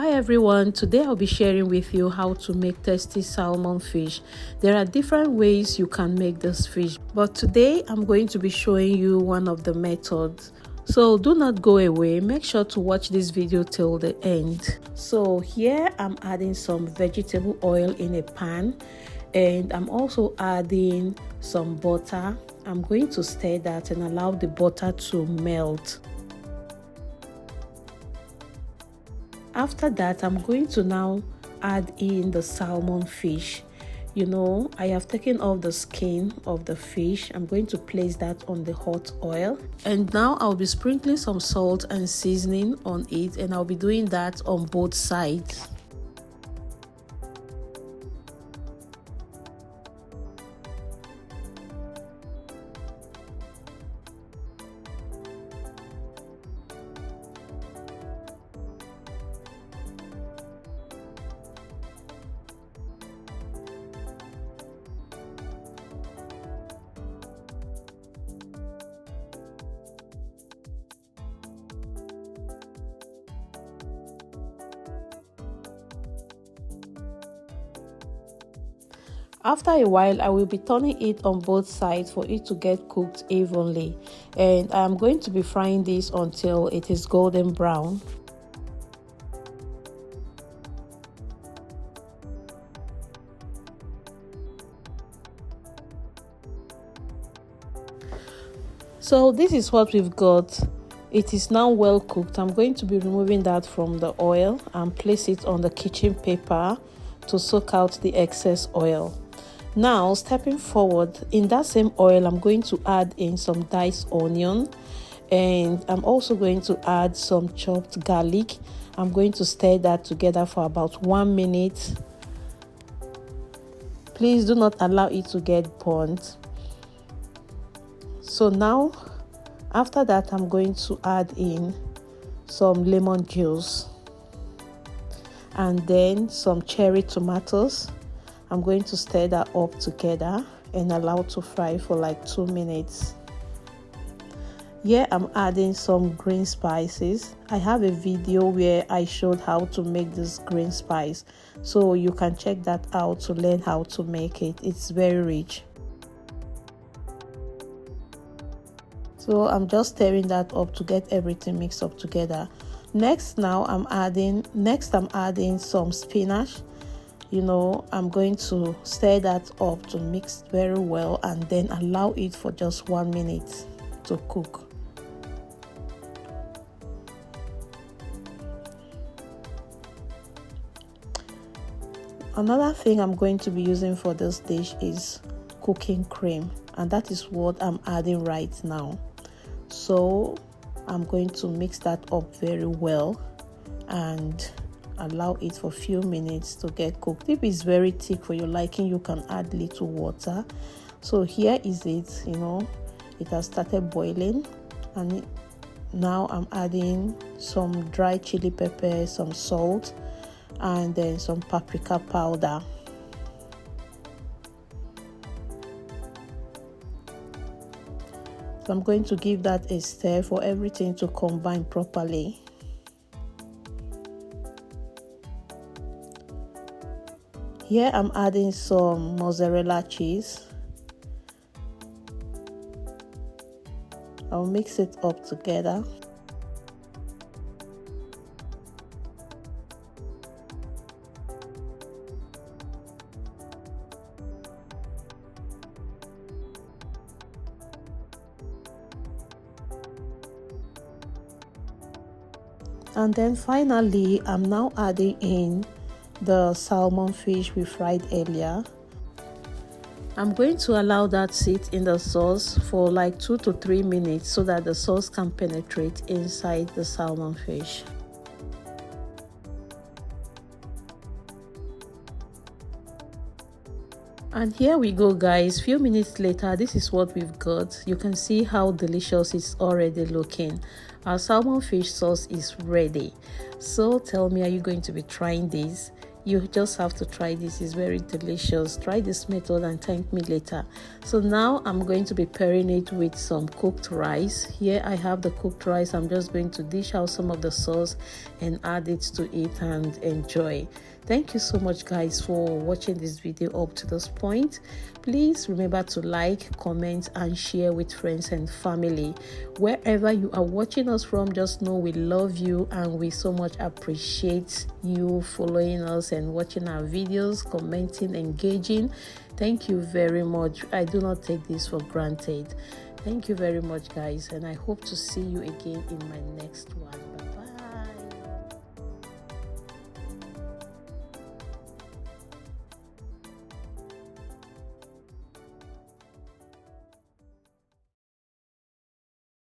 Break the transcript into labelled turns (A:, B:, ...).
A: Hi everyone, today I'll be sharing with you how to make tasty salmon fish. There are different ways you can make this fish, but today I'm going to be showing you one of the methods. So do not go away, make sure to watch this video till the end. So here I'm adding some vegetable oil in a pan, and I'm also adding some butter. I'm going to stir that and allow the butter to melt. After that, I'm going to now add in the salmon fish. I have taken off the skin of the fish. I'm going to place that on the hot oil, and now I'll be sprinkling some salt and seasoning on it, and I'll be doing that on both sides. After a while, I will be turning it on both sides for it to get cooked evenly, and I'm going to be frying this until it is golden brown. So this is what we've got. It is now well cooked. I'm going to be removing that from the oil and place it on the kitchen paper to soak out the excess oil. Now, stepping forward, in that same oil, I'm going to add in some diced onion, and I'm also going to add some chopped garlic. I'm going to stir that together for about 1 minute. Please do not allow it to get burnt. So now, after that, I'm going to add in some lemon juice and then some cherry tomatoes. I'm going to stir that up together and allow to fry for like 2 minutes. Here I'm adding some green spices. I have a video where I showed how to make this green spice, so you can check that out to learn how to make it. It's very rich. So I'm just stirring that up to get everything mixed up together. Next I'm adding some spinach. I'm going to stir that up to mix very well and then allow it for just 1 minute to cook. Another thing I'm going to be using for this dish is cooking cream, and that is what I'm adding right now. So I'm going to mix that up very well and allow it for a few minutes to get cooked. If it's very thick for your liking, you can add little water. So here is it. It has started boiling, and now I'm adding some dry chili pepper, some salt, and then some paprika powder. So I'm going to give that a stir for everything to combine properly. Here I'm adding some mozzarella cheese. I'll mix it up together. And then finally, I'm now adding in the salmon fish we fried earlier. I'm going to allow that sit in the sauce for like 2 to 3 minutes so that the sauce can penetrate inside the salmon fish. And here we go, guys. Few minutes later, this is what we've got. You can see how delicious it's already looking. Our salmon fish sauce is ready. So tell me, are you going to be trying this? You just have to try this. It's very delicious. Try this method and thank me later. So now I'm going to be pairing it with some cooked rice. Here I have the cooked rice. I'm just going to dish out some of the sauce and add it to it and enjoy. Thank you so much guys for watching this video up to this point. Please remember to like, comment and share with friends and family. Wherever you are watching us from, just know we love you and we so much appreciate you following us and watching our videos, commenting, engaging. Thank you very much. I do not take this for granted. Thank you very much guys, and I hope to see you again in my next one. Bye.